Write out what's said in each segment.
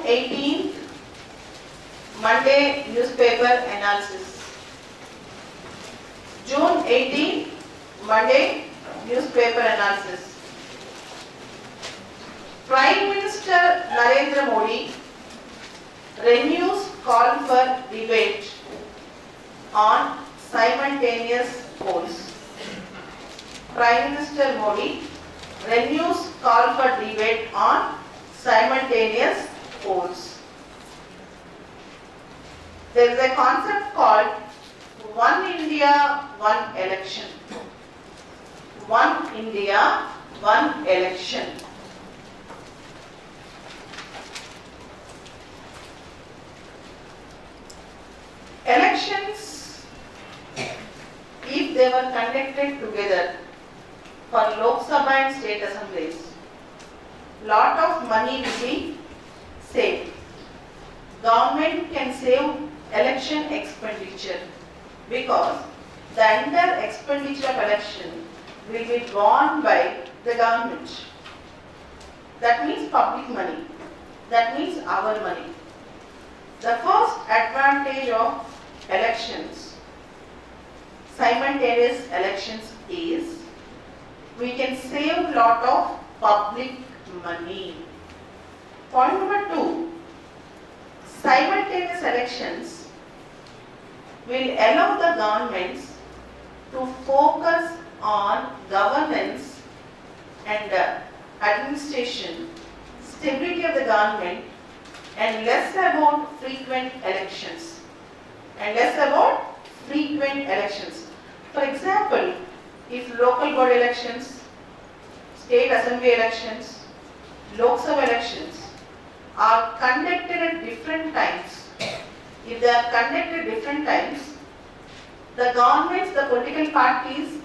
18th, Monday newspaper analysis. June 18th, Monday newspaper analysis. Prime Minister Narendra Modi renews call for debate on simultaneous polls. Prime Minister Modi renews call for debate on simultaneous polls. There is a concept called One India, One Election. One India, One Election. Elections, if they were conducted together for Lok Sabha and state assemblies, lot of money will be saved. Government can save election expenditure because the entire expenditure of election will be borne by the government. That means public money. That means our money. The first advantage of elections, simultaneous elections, is we can save lot of public money. Point number 2, simultaneous elections will allow the governments to focus on governance and administration, stability of the government, and less about frequent elections. For example, if local board elections, state assembly elections, Lok Sabha elections are conducted at different times, if they are conducted at different times, the governments, the political parties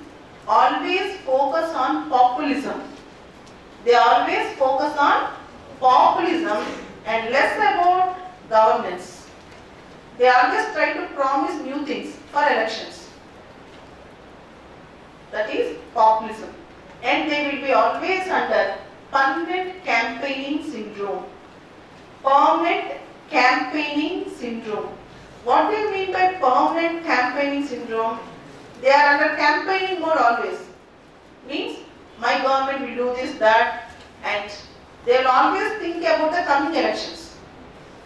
always focus on populism. They always focus on populism and less about governance. They always try to promise new things for elections. That is populism. And they will be always under permanent campaigning syndrome. Permanent campaigning syndrome. What do you mean by permanent campaigning syndrome? They are under campaigning mode always. Means my government will do this, that, and they will always think about the coming elections.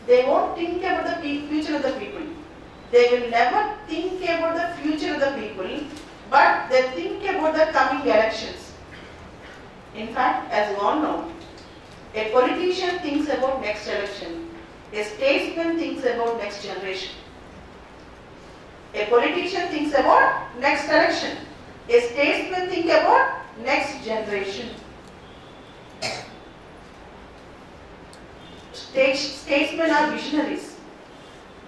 They won't think about the future of the people. They will never think about the future of the people, but they think about the coming elections. In fact, as you all know, a politician thinks about next election. A statesman thinks about next generation. A politician thinks about next election. A statesman thinks about next generation. Statesmen are visionaries.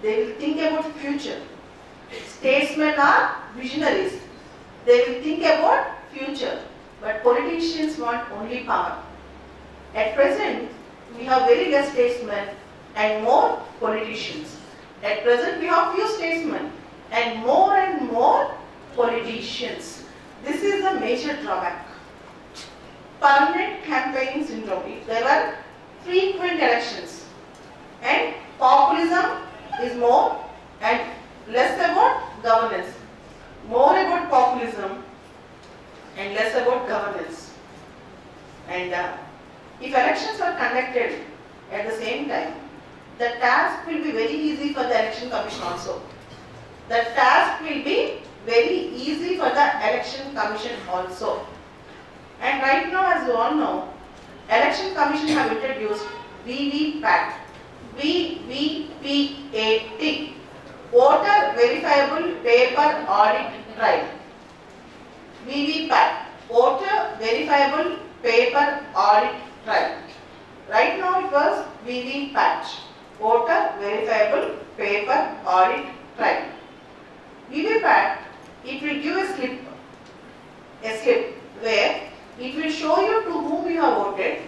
They will think about future. Statesmen are visionaries. They will think about future. But politicians want only power. At present, we have very less statesmen and more politicians. At present, we have few statesmen and more politicians. This is the major drawback. Permanent campaigning syndrome. If there were frequent elections and populism is more and less about governance. More about populism and less about governance. And if elections are conducted at the same time, the task will be very easy for the election commission also. The task will be very easy for the election commission also. And right now, as you all know, election commission have introduced VVPAT. VVPAT. Voter Verifiable Paper Audit Trail. VVPAT. Voter Verifiable Paper Audit Trail. Right now it was VVPAT. Voter Verifiable Paper Audit Trail. VVPAT, it will give a slip where it will show you to whom you have voted,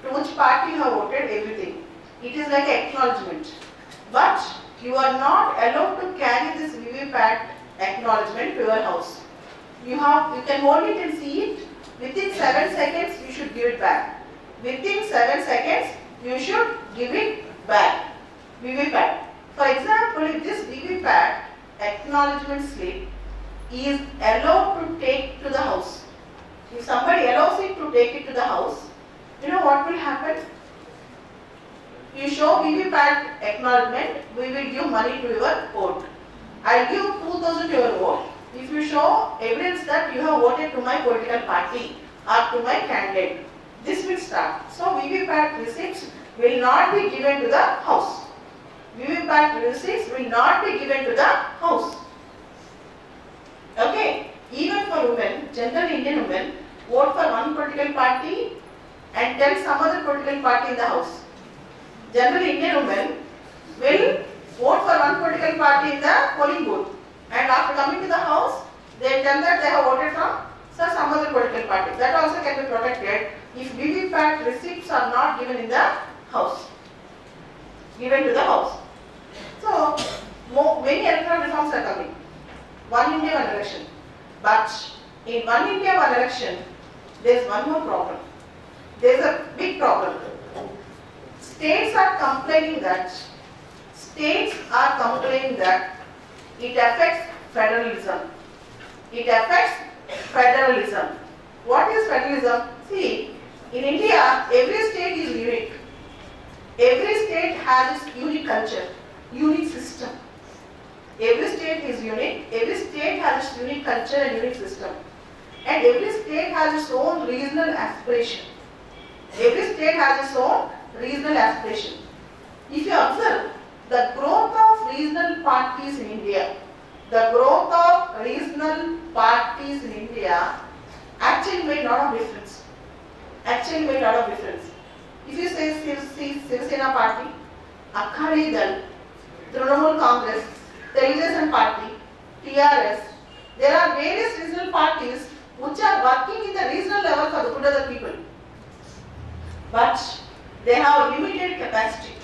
to which party you have voted, everything. It is like an acknowledgement. But you are not allowed to carry this VVPAT acknowledgement to your house. You can hold it and see it. Within 7 seconds, you should give it back. Within 7 seconds, you should give it back. VVPAT. For example, if this VVPAT acknowledgement slip is allowed to take to the house, if somebody allows it to take it to the house, you know what will happen? You show VVPAT acknowledgement, we will give money to your vote. I will give 2,000 to your vote if you show evidence that you have voted to my political party or to my candidate. This will start. So VVPAT receipts will not be given to the house. VVPAT receipts will not be given to the house. Okay. Even for women, generally Indian women vote for one political party and tell some other political party in the house. Generally Indian women will vote for one political party in the polling booth, and after coming to the house, they tell that they have voted from some other political party. That also can be protected if VVPAT receipts are not given in the house. Given to the house. So, many electoral reforms are coming. One India, one election. But in one India, one election, there is one more problem. There is a big problem. States are complaining that it affects federalism. It affects federalism. What is federalism? See, in India, every state is unique. Every state has its unique culture, unique system. Every state is unique. Every state has its unique culture and unique system. And every state has its own regional aspiration. Every state has its own regional aspiration. If you observe the growth of regional parties in India, actually made a lot of difference. If you say Shiv Party, Akhali Dal, Trinamool Congress, Telugudesam Party, TRS, there are various regional parties which are working in the regional level for the good of the people. But they have limited capacity.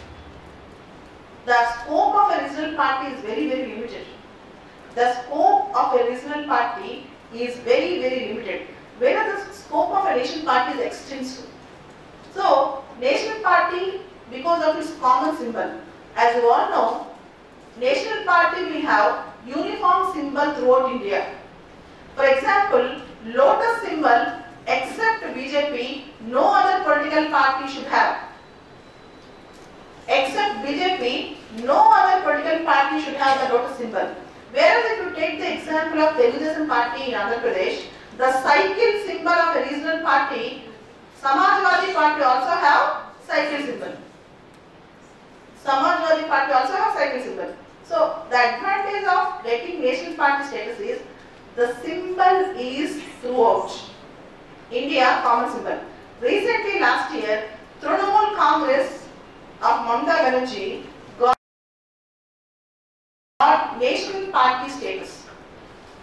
The scope of a regional party is very, very limited. The scope of a regional party is very, very limited. Whereas the scope of a national party is extensive. So, national party, because of its common symbol, as you all know, national party will have uniform symbol throughout India. For example, lotus symbol, except BJP, no other political party should have. Except BJP, no other political party should have the lotus symbol. Whereas if you take the example of Telugudesam Party in Andhra Pradesh, the cycle symbol of a regional party, Samajwadi Party also have cycle symbol. Samajwadi Party also have cycle symbol. So the advantage of getting national party status is the symbol is throughout India, common symbol. Recently, last year, Trinamool Congress of Mamata Banerjee got national party status.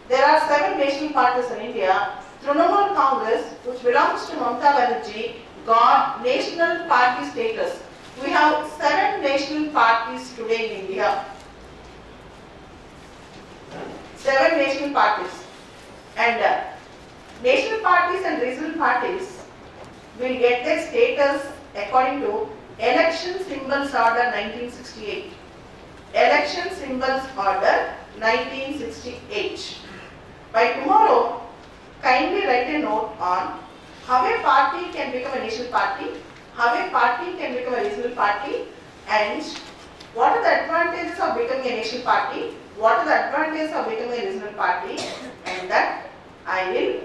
There are 7 national parties in India. Trinamool Congress, which belongs to Mamata Banerjee, got national party status. We have 7 national parties today in India. 7 national parties. And national parties and regional parties will get their status according to Election Symbols Order 1968. Election Symbols Order 1968. By tomorrow, kindly write a note on how a party can become a national party, how a party can become a regional party, and what are the advantages of becoming a national party, what are the advantages of becoming a regional party, and that I will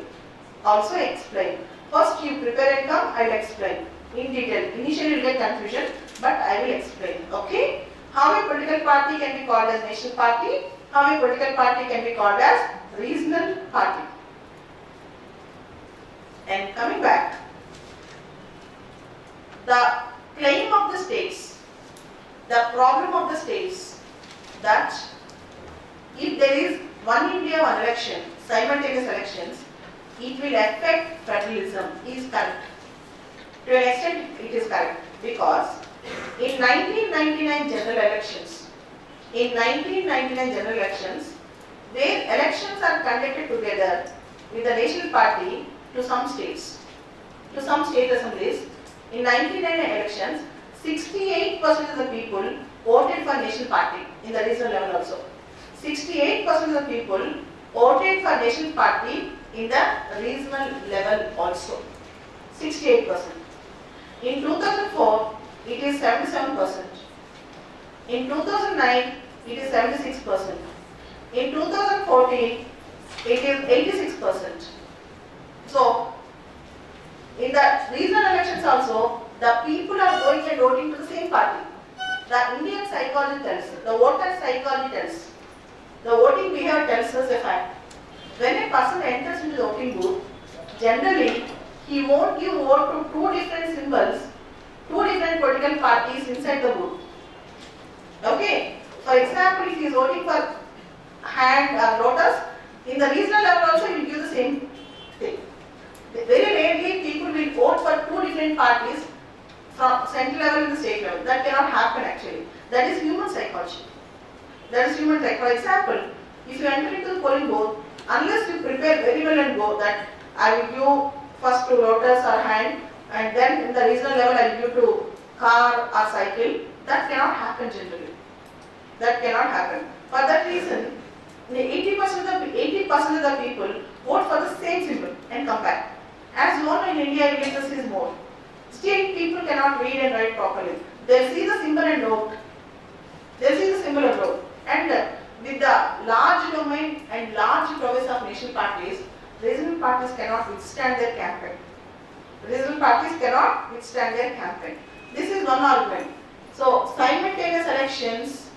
also explain. First you prepare and come, I will explain in detail. Initially you will get confusion, but I will explain. Okay? How a political party can be called as national party, how a political party can be called as regional party. And coming back, the claim of the states, the problem of the states, that if there is one India, one election, simultaneous elections, it will affect federalism, is correct. To an extent it is correct, because in 1999 general elections, where elections are conducted together with the national party to some states, to some state assemblies, in 1999 elections, 68% of the people voted for National Party in the regional level also. 68% of the people voted for National Party in the regional level also. 68%. In 2004, it is 77%. In 2009, it is 76%. In 2014, it is 86%. So, in the regional elections also, the people are going and voting to the same party. The Indian psychology tells, the voter psychology tells, the voting behavior tells us a fact. When a person enters into the voting booth, generally he won't give vote to two different symbols, two different political parties inside the booth. Okay? For example, if he is voting for hand or lotus, in the regional level also he will give the same thing. Very rarely people will vote for two different parties from central level and the state level. That cannot happen actually. That is human psychology. That is human psychology. For example, if you enter into the polling booth, unless you prepare very well and go that I will give first to lotus or hand and then in the regional level I will give to car or cycle, that cannot happen generally. That cannot happen. For that reason, 80% of the people vote for the same symbol and come back. As you know, in India, illiteracy is more. Still, people cannot read and write properly. They see the symbol and vote. They see the symbol and vote. And with the large domain and large prowess of national parties, regional parties cannot withstand their campaign. Regional parties cannot withstand their campaign. This is one argument. So, simultaneous elections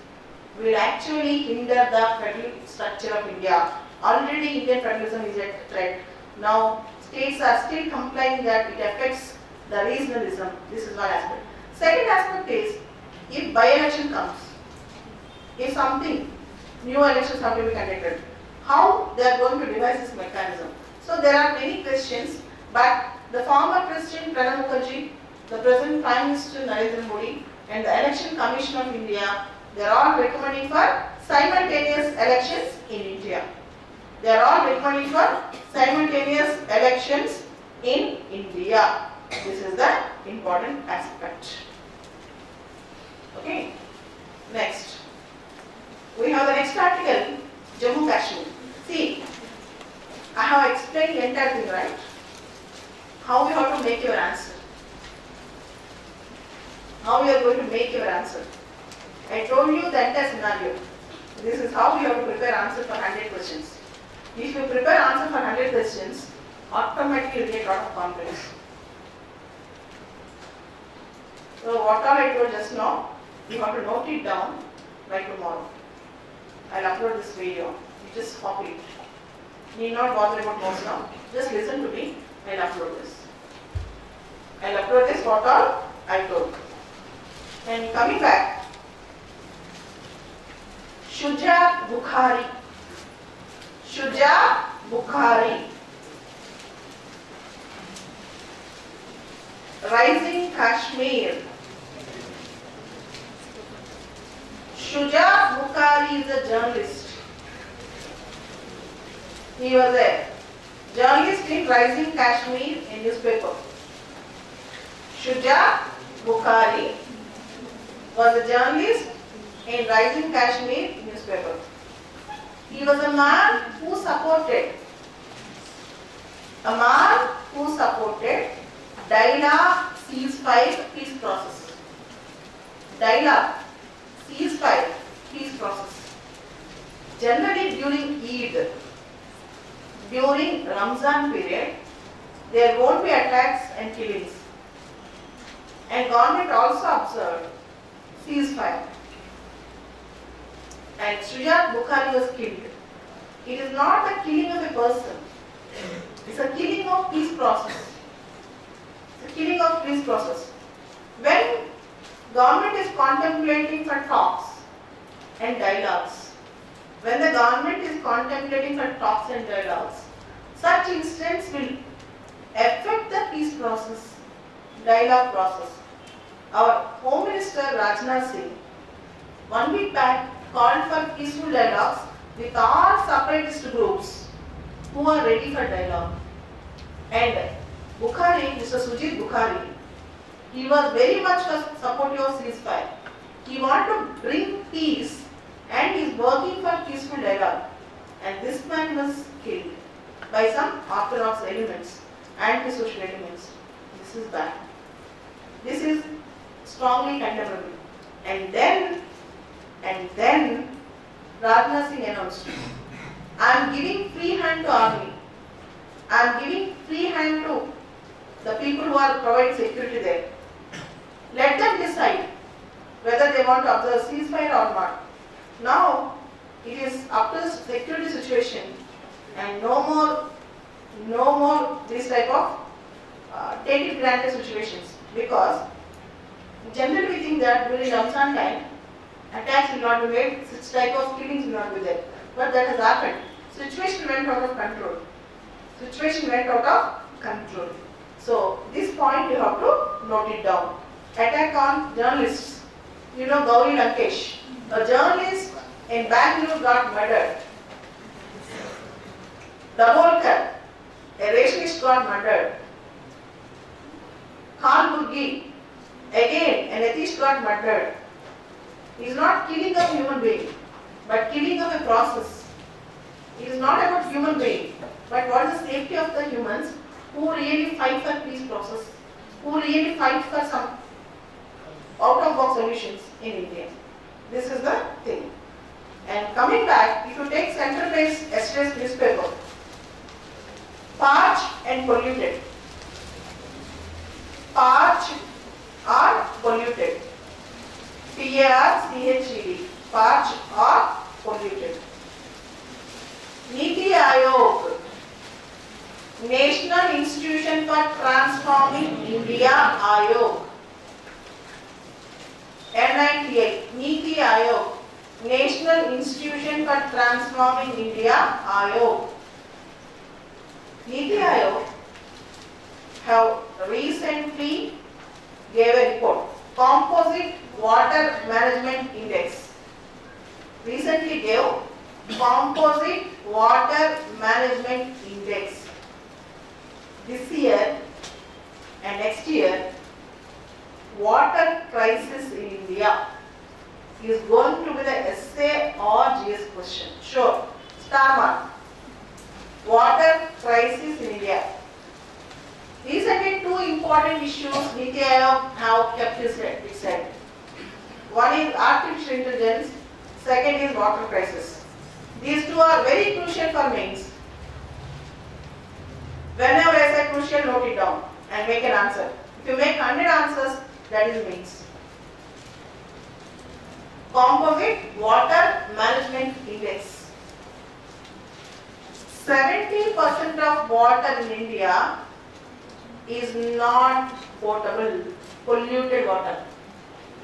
will actually hinder the federal structure of India. Already Indian federalism is at threat. Now, states are still complaining that it affects the regionalism. This is one aspect. Second aspect is, if by-election comes, if something, new elections have to be conducted, how they are going to devise this mechanism. So there are many questions, but the former President Pranab Mukherjee, the present Prime Minister Narendra Modi, and the Election Commission of India, they are all recommending for simultaneous elections in India. They are all recommending for simultaneous elections in India. This is the important aspect. Okay. Next. We have the next article, Jammu Kashmir. See, I have explained the entire thing, right? How you have to make your answer. How you are going to make your answer. I told you the entire scenario. This is how you have to prepare answer for 100 questions. If you prepare answer for 100 questions, automatically you get a lot of confidence. So what all I told just now, you have to note it down by tomorrow. I'll upload this video. You just copy it. Need not bother about notes now. Just listen to me. I'll upload this. I'll upload this what all I told. And coming back, Shuja Bukhari. Shuja Bukhari. Rising Kashmir. Shuja Bukhari is a journalist. He was a journalist in Rising Kashmir in newspaper. Shuja Bukhari was a journalist in Rising Kashmir newspaper. He was a man who supported dialogue, ceasefire, peace process. Dialogue, ceasefire, peace process. Generally during Eid, during Ramzan period, there won't be attacks and killings. And government also observed ceasefire. And Shuja Bukhari was killed. It is not the killing of a person. It's a killing of peace process. It's a killing of peace process. When government is contemplating for talks and dialogues, when the government is contemplating for talks and dialogues, such incidents will affect the peace process, dialogue process. Our Home Minister Rajnath Singh, 1 week back, called for peaceful dialogues with all separatist groups who are ready for dialogue. And Bukhari, Mr. Sujit Bukhari, He was very much supportive of ceasefire. He wanted to bring peace and he is working for peaceful dialogue. And this man was killed by some orthodox elements, anti-social elements. This is bad. This is strongly condemnable. And then Rajnath Singh announced, I am giving free hand to army. I am giving free hand to the people who are providing security there. Let them decide whether they want to observe ceasefire or not. Now it is up to the security situation, and no more this type of take it granted situations, because generally we think that during Ramzan time attacks will not be made, such type of killings will not be there. But that has happened. Situation went out of control. Situation went out of control. So this point you have to note it down. Attack on journalists. You know Gauri Lankesh. A journalist in Bangalore got murdered. Dabolkar, a racist, got murdered. Khan Burgi, again an atheist, got murdered. He is not killing of a human being, but killing of a process. It is not about human being, but what is the safety of the humans who really fight for peace process, who really fight for some out-of-box solutions in India. This is the thing. And coming back, if you take central-based yesterday's newspaper, parched and polluted. Parched or polluted. P-A-R-C-H-E-D. Parched or polluted. Niti Aayog, National Institution for Transforming India Aayog. NITI, Niti Aayog, National Institution for Transforming India Aayog. Niti Aayog have recently gave a report, Composite Water Management Index. Recently gave Composite Water Management Index. This year and next year, water crisis in India is going to be the essay or GS question. Sure. Star mark. Water crisis in India. Recently, two important issues Niti Aayog have kept its head. One is artificial intelligence, second is water crisis. These two are very crucial for mains. Whenever I say crucial, note it down and make an answer. If you make 100 answers, that is mains. Composite Water Management Index. 70% of water in India is not potable, polluted water.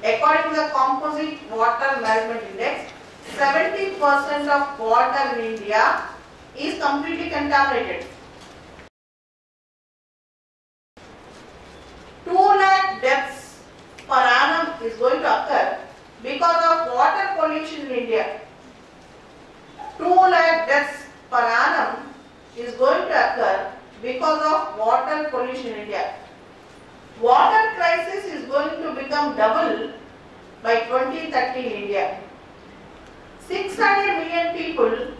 According to the Composite Water Management Index, 70% of water in India is completely contaminated. 2 lakh deaths per annum is going to occur because of water pollution in India. 2 lakh deaths per annum is going to occur because of water pollution in India. Water crisis is going to become double by 2030 in India. 600 million people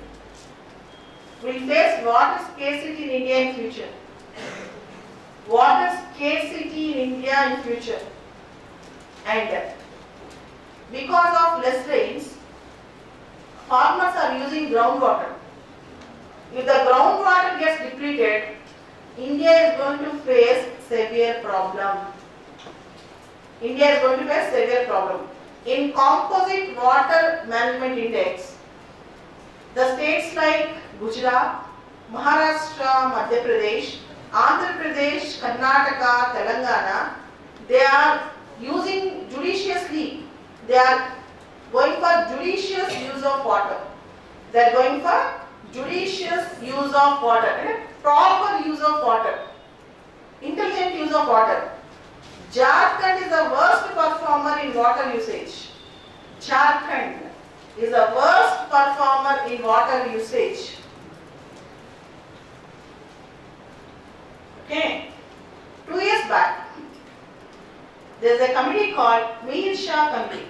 will face water scarcity in India in future. Water scarcity in India in future. And because of less rains, farmers are using groundwater. If the groundwater gets depleted, India is going to face severe problem. India is going to face severe problem. In Composite Water Management Index, the states like Gujarat, Maharashtra, Madhya Pradesh, Andhra Pradesh, Karnataka, Telangana, they are using judiciously. They are going for judicious use of water. They are going for judicious use of water, proper use of water, intelligent use of water. Jharkhand is the worst performer in water usage. Jharkhand is the worst performer in water usage. Okay. 2 years back, There is a committee called Mihir Shah Committee.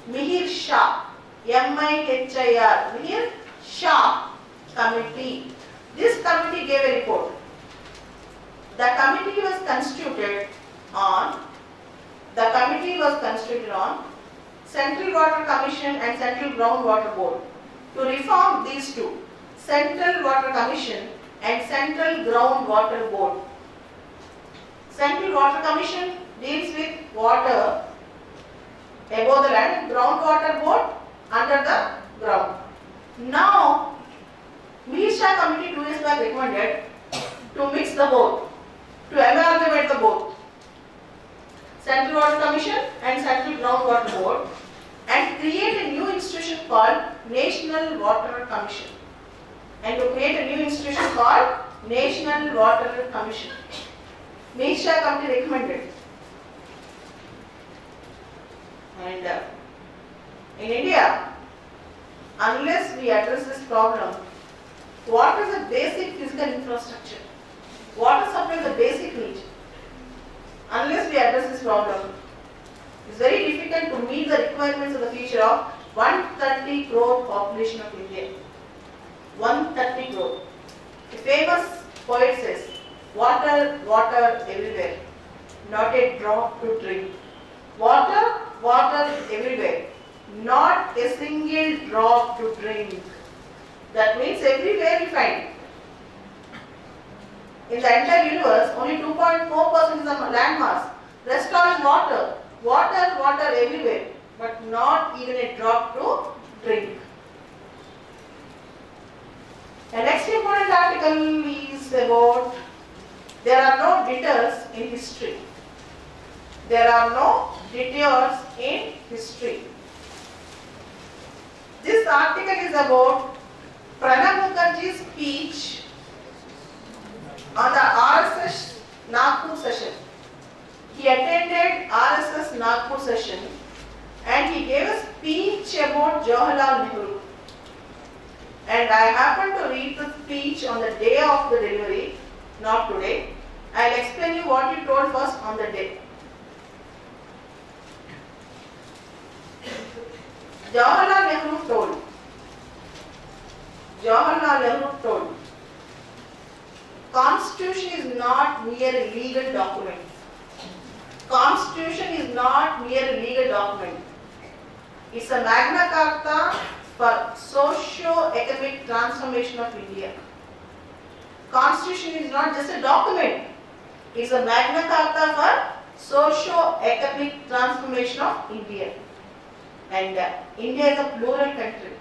Mihir Shah, M-I-H-I-R, Mihir Shah Committee. This committee gave a report. The committee was constituted on Central Water Commission and Central Groundwater Board to reform these two, Central Water Commission and Central Groundwater Board. Central Water Commission deals with water above the land, Groundwater Board under the ground. Now, Mihir Shah Committee 2 years back recommended to mix the both, to amalgamate the both, Central Water Commission and Central Groundwater Board, and create a new institution called National Water Commission. And to create a new institution called National Water Commission. Mihir Shah Committee recommended. And in India, unless we address this problem, water is a basic physical infrastructure. Water supply is a basic need. Unless we address this problem, it's very difficult to meet the requirements of the future of 130 crore population of India. 130 crore. A famous poet says, water, water everywhere, not a drop to drink. Water, water everywhere, not a single drop to drink. That means everywhere we find. In the entire universe, only 2.4% is the land mass. Rest all is water. Water, water everywhere, but not even a drop to drink. The next important article is about there are no detours in history. There are no detours in history. This article is about Pranab Mukherjee's speech on the RSS Nagpur session. He attended RSS Nagpur session and he gave a speech about Jawaharlal Nehru. And I happened to read the speech on the day of the delivery, not today. I will explain you what he told first on the day. Jawaharlal Nehru told, Constitution is not mere a legal document. Constitution is not mere a legal document. It's a Magna Carta for socio-economic transformation of India. Constitution is not just a document. It's a Magna Carta for socio-economic transformation of India. And India is a plural country.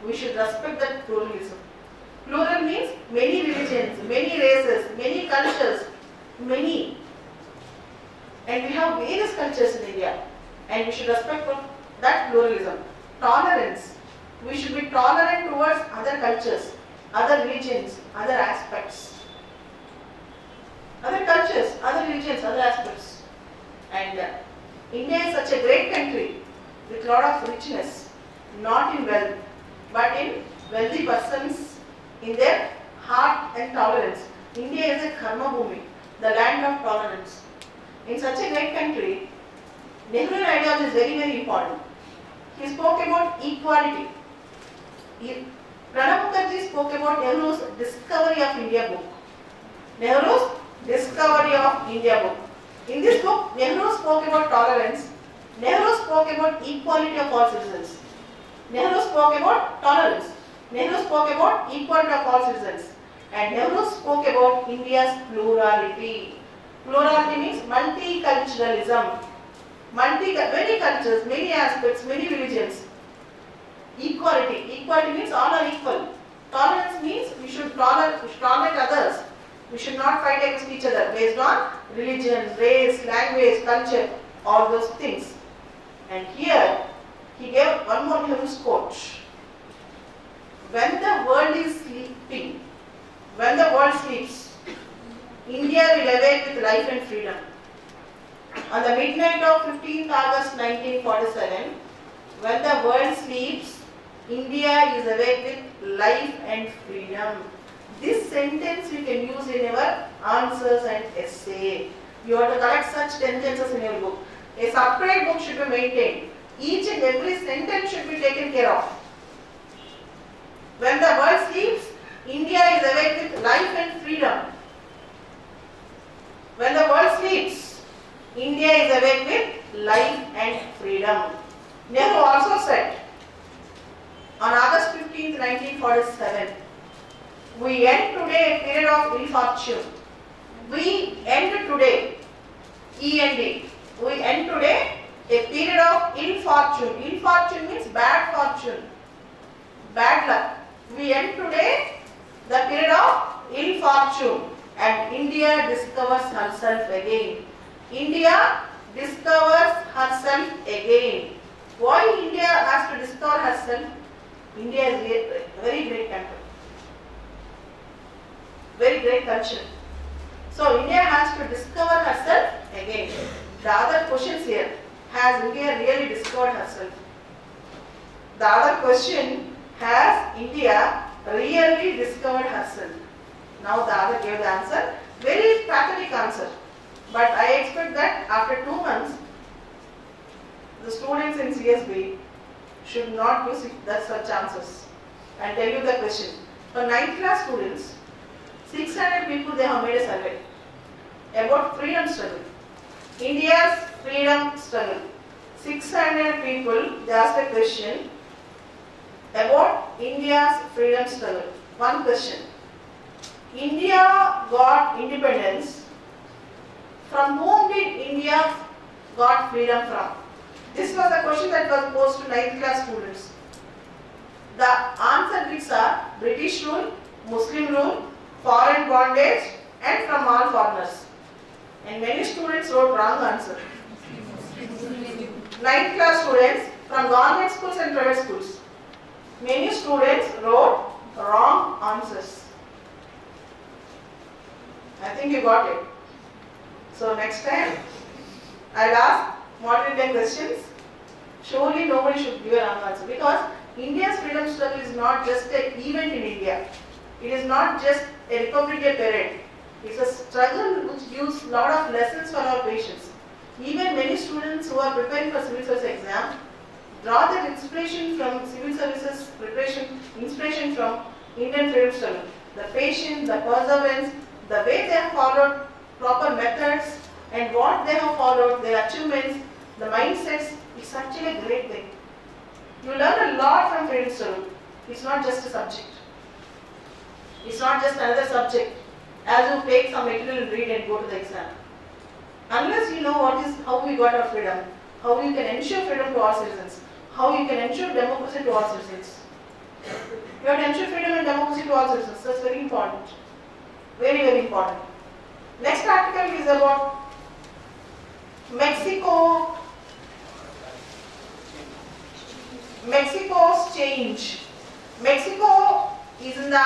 We should respect that pluralism. Plural means many religions, many races, many cultures, many. And we have various cultures in India. And we should respect that pluralism. Tolerance. We should be tolerant towards other cultures, other religions, other aspects. Other cultures, other religions, other aspects. And India is such a great country with a lot of richness, not in wealth, but in wealthy persons, in their heart and tolerance. India is a karma bhumi, the land of tolerance. In such a great country, Nehru's ideology is very, very important. He spoke about equality. Pranab Mukherjee spoke about Nehru's Discovery of India book. Nehru's Discovery of India book. In this book, Nehru spoke about tolerance. Nehru spoke about equality of all citizens. Nehru spoke about tolerance. Nehru spoke about equality of all citizens. And Nehru spoke about India's plurality. Plurality means multiculturalism. Many cultures, many aspects, many religions. Equality. Equality means all are equal. Tolerance means we should tolerate others. We should not fight against each other based on religion, race, language, culture, all those things. And here he gave one more Nehru's quote. When the world is sleeping, when the world sleeps, India will awake with life and freedom. On the midnight of 15th August 1947, when the world sleeps, India is awake with life and freedom. This sentence you can use in your answers and essay. You have to collect such sentences in your book. A separate book should be maintained. Each and every sentence should be taken care of. When the world sleeps, India is awake with life and freedom. When the world sleeps, India is awake with life and freedom. Nehru also said on August 15, 1947, we end today a period of ill fortune. We end today, E-N-D, we end today a period of ill fortune. Ill fortune means bad fortune, bad luck. We end today the period of ill fortune and India discovers herself again. India discovers herself again. Why India has to discover herself? India is a very great country, very great culture. So India has to discover herself again. The other questions here, has India really discovered herself? The other question, has India really discovered herself? Now the other gave the answer, very pathetic answer. But I expect that after 2 months, the students in CSB should not use such answers. I will tell you the question. For 9th class students, 600 people they have made a survey about freedom struggle. India's freedom struggle. 600 people they asked a question about India's freedom struggle. One question. India got independence. From whom did India got freedom from? This was the question that was posed to 9th class students. The answer bits are British rule, Muslim rule, foreign bondage and from all foreigners. And many students wrote wrong answer. 9th class students from government schools and private schools. Many students wrote wrong answers. I think you got it. So next time I will ask modern Indian questions. Surely nobody should give a wrong answer because India's freedom struggle is not just an event in India. It is not just a Republic Day parade. It is a struggle which gives a lot of lessons for our patients. Even many students who are preparing for civil service exam draw their inspiration from civil services preparation, inspiration from Indian freedom struggle. The patience, the perseverance, the way they have followed proper methods and what they have followed, their achievements, the mindsets, it's actually a great thing. You learn a lot from freedom struggle. It's not just a subject. It's not just another subject. As you take some material and read and go to the exam. Unless you know how we got our freedom, how you can ensure freedom to all citizens, how you can ensure democracy to all citizens. You have to ensure freedom and democracy to all citizens. That's very important. Very, very important. Next article is about Mexico's change. Mexico is in the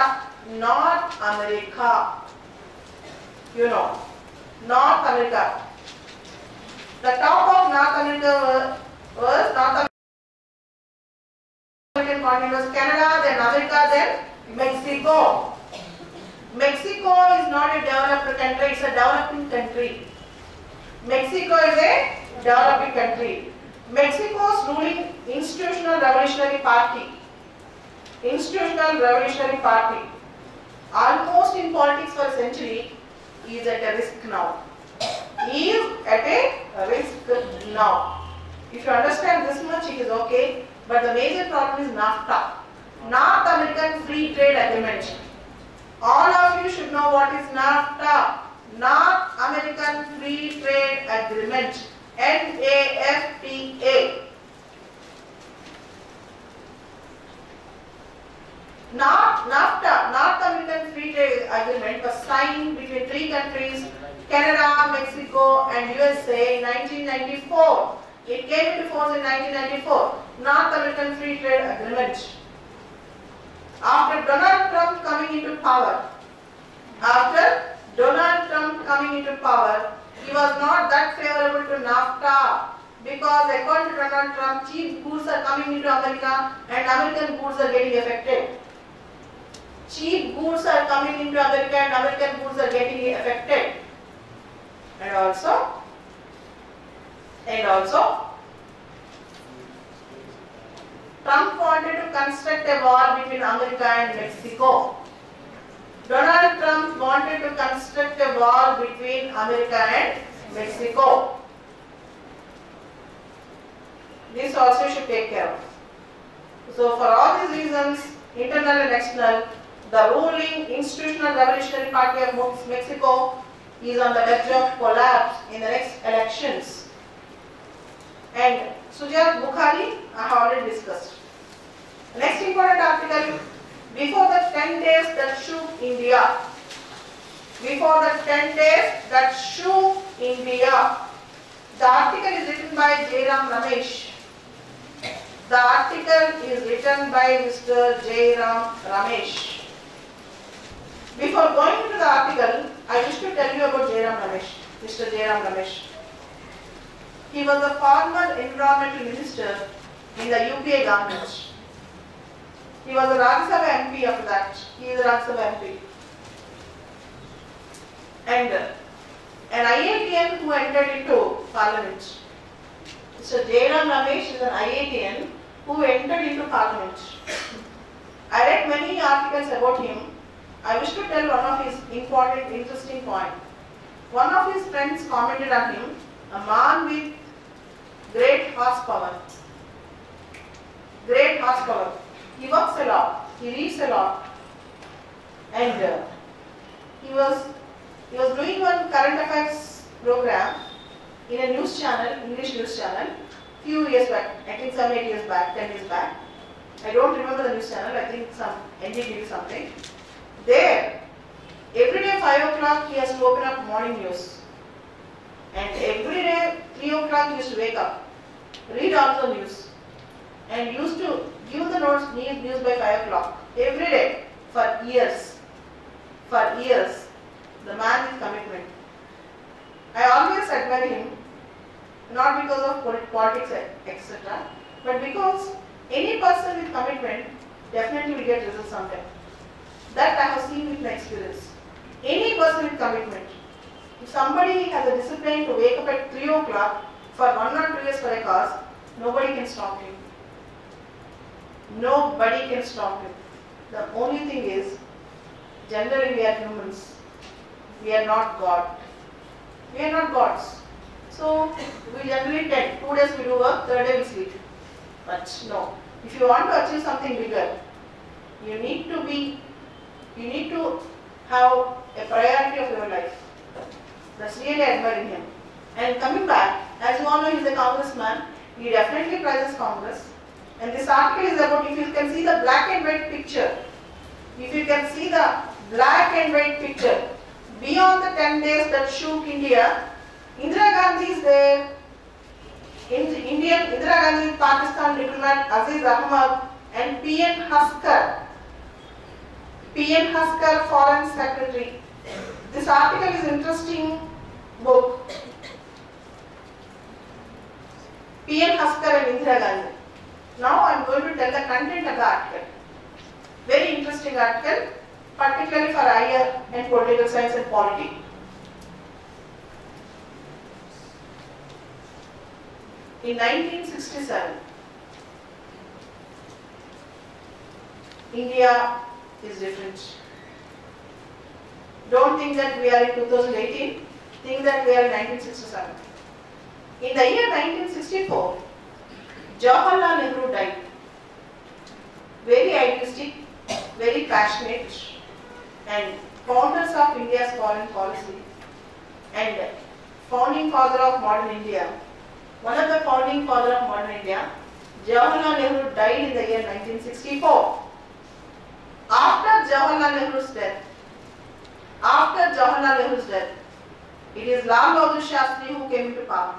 North America. You know, North America. The top of North America was North American continent was Canada, then America, then Mexico. Mexico is not a developed country, it's a developing country. Mexico is a developing country. Mexico's ruling Institutional Revolutionary Party. Institutional Revolutionary Party, almost in politics for a century, is at a risk now. Is at a risk now. If you understand this much, it is okay. But the major problem is NAFTA, North American Free Trade Agreement. All of you should know what is NAFTA, North American Free Trade Agreement, NAFTA. NAFTA, North American Free Trade Agreement, was signed between 3 countries, Canada, Mexico and USA in 1994. It came into force in 1994, North American Free Trade Agreement. After Donald Trump coming into power, he was not that favorable to NAFTA because according to Donald Trump, cheap goods are coming into America and American goods are getting affected. Cheap goods are coming into America and American goods are getting affected. And also, And also, Trump wanted to construct a wall between America and Mexico. Donald Trump wanted to construct a wall between America and Mexico. This also should take care of. So for all these reasons, internal and external, the ruling Institutional Revolutionary Party of Mexico is on the verge of collapse in the next elections. And Sujat Bukhari, I have already discussed. Next important article, before the 10 days that shook India. Before the 10 days that shook India. The article is written by Jairam Ramesh. The article is written by Mr. Jairam Ramesh. Before going into the article, I wish to tell you about Jairam Ramesh, Mr. Jairam Ramesh. He was the former environmental minister in the UPA government. He was a Rajya Sabha MP after that. He is a Rajya Sabha MP. And an IITian who entered into parliament. Mr. Jairam Ramesh is an IITian who entered into parliament. I read many articles about him. I wish to tell one of his important, interesting point. One of his friends commented on him, a man with great horsepower. Great horsepower. He works a lot. He reads a lot. And he was doing one current affairs program in a news channel, English news channel, few years back, I think 7, 8 years back, 10 years back. I don't remember the news channel, I think some NDTV something. There, every day 5 o'clock he has to open up morning news. And every day 3 o'clock he used to wake up, read all the news, and used to give the notes news by 5 o'clock. Every day, for years. For years. The man with commitment. I always admire him, not because of politics, etc., but because any person with commitment definitely will get results sometime. That I have seen with my experience. Any person with commitment. If somebody has a discipline to wake up at 3 o'clock for 1 or 2 years for a cause, nobody can stop him. Nobody can stop him. The only thing is, generally we are humans. We are not God. We are not gods. So we generally tend 2 days we do work, 3rd day we sleep. But no. If you want to achieve something bigger, you need to have a priority of your life. That's really admiring him. And coming back, as you all know, he is a congressman. He definitely prizes Congress. And this article is about, if you can see the black and white picture, if you can see the black and white picture, beyond the 10 days that shook India, Indira Gandhi is there. Indira Gandhi, Pakistan diplomat Aziz Ahmad, and P.N. Haskar, Foreign Secretary. This article is interesting book. P.N. Haskar and Indira Gandhi. Now I am going to tell the content of the article. Very interesting article, particularly for higher and political science and polity. In 1967, India is different. Don't think that we are in 2018, think that we are in 1967. In the year 1964, Jawaharlal Nehru died. Very idealistic, very passionate, and founders of India's foreign policy, and founding father of modern India. One of the founding father of modern India, Jawaharlal Nehru died in the year 1964. After Jawaharlal Nehru's death, it is Lal Bahadur Shastri who came into power.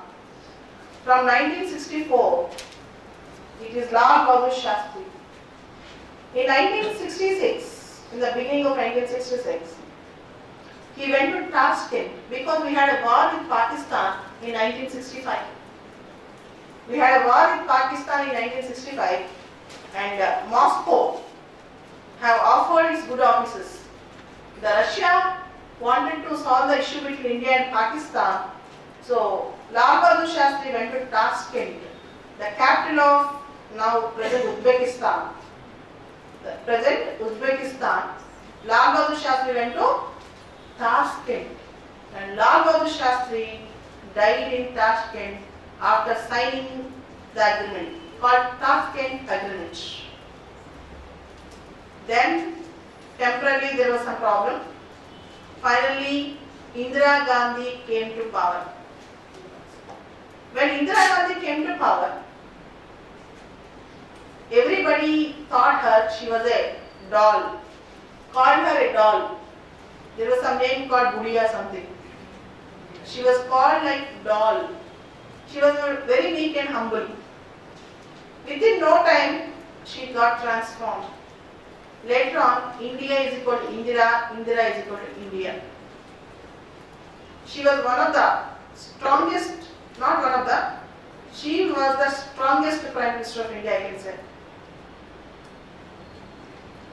From 1964, it is Lal Bahadur Shastri. In 1966, in the beginning of 1966, he went to Tashkent because we had a war with Pakistan in 1965. We had a war with Pakistan in 1965, and Moscow have offered its good offices. The Russia wanted to solve the issue between India and Pakistan, so Lal Bahadur Shastri went to Tashkent, the capital of now present Uzbekistan. The present Uzbekistan. Lal Bahadur Shastri went to Tashkent, and Lal Bahadur Shastri died in Tashkent after signing the agreement called Tashkent Agreement. Then temporarily there was some problem. Finally, Indira Gandhi came to power. When Indira Gandhi came to power, everybody thought her she was a doll, called her a doll. There was some name called Budiya something. She was called like doll. She was very meek and humble. Within no time, she got transformed. Later on, India is equal to Indira, Indira is equal to India. She was one of the strongest, not one of the, she was the strongest Prime Minister of India, I can say.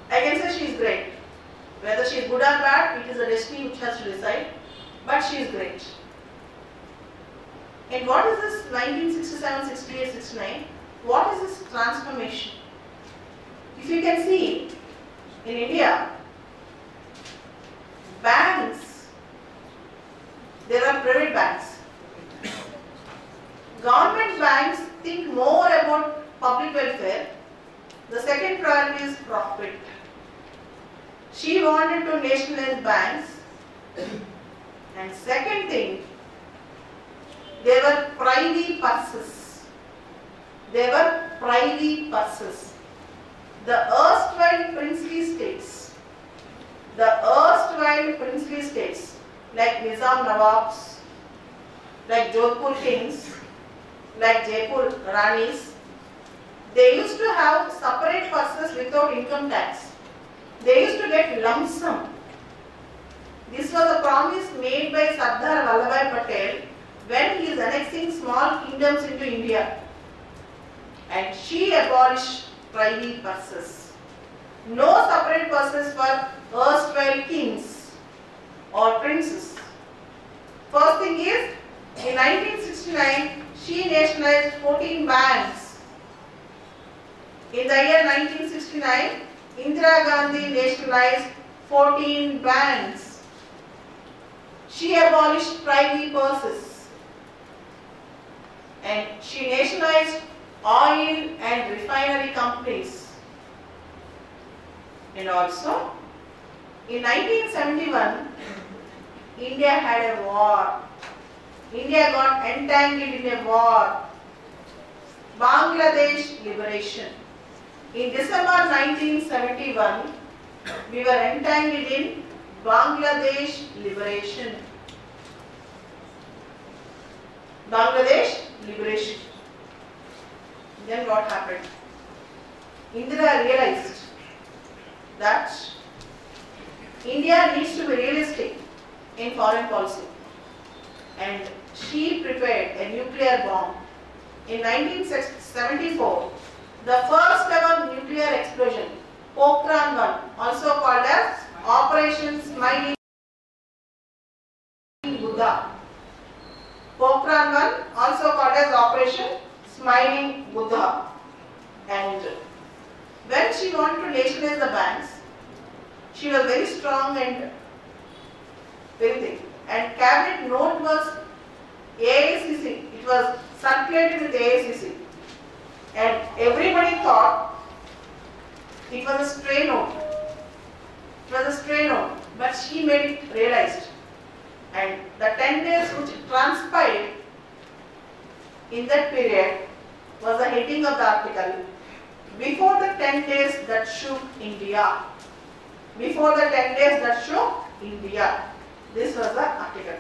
I can say she is great. Whether she is good or bad, it is a destiny which has to decide, but she is great. And what is this 1967, 68, 69? What is this transformation? If you can see, in India, banks, there are private banks. Government banks think more about public welfare. The second priority is profit. She wanted to nationalize banks. And second thing, there were privy purses. There were privy purses. The erstwhile princely states, like Nizam Nawabs, like Jodhpur kings, like Jaipur Ranis, they used to have separate purses without income tax. They used to get lump sum. This was a promise made by Sardar Vallabhbhai Patel when he is annexing small kingdoms into India. And she abolished privy purses. No separate purses for erstwhile kings or princes. First thing is, in 1969, she nationalized 14 banks. In the year 1969, Indira Gandhi nationalized 14 banks. She abolished privy purses. And she nationalized oil and refinery companies. And also, in 1971, India had a war. India got entangled in a war. Bangladesh liberation. In December 1971, we were entangled in Bangladesh liberation. Bangladesh liberation. Then what happened? Indira realized that India needs to be realistic in foreign policy, and she prepared a nuclear bomb. In 1974, the first ever nuclear explosion, Pokhran 1, also called as Operation Smiling Buddha. Pokhran 1, also called as Operation Smiling Buddha. And when she wanted to nationalize the banks, she was very strong and very thick. And cabinet note was AICC. It was circulated with AICC. And everybody thought it was a stray note. It was a stray note. But she made it realized. And the 10 days which transpired in that period was the heading of the article. Before the 10 days that shook India. Before the 10 days that shook India. This was the article.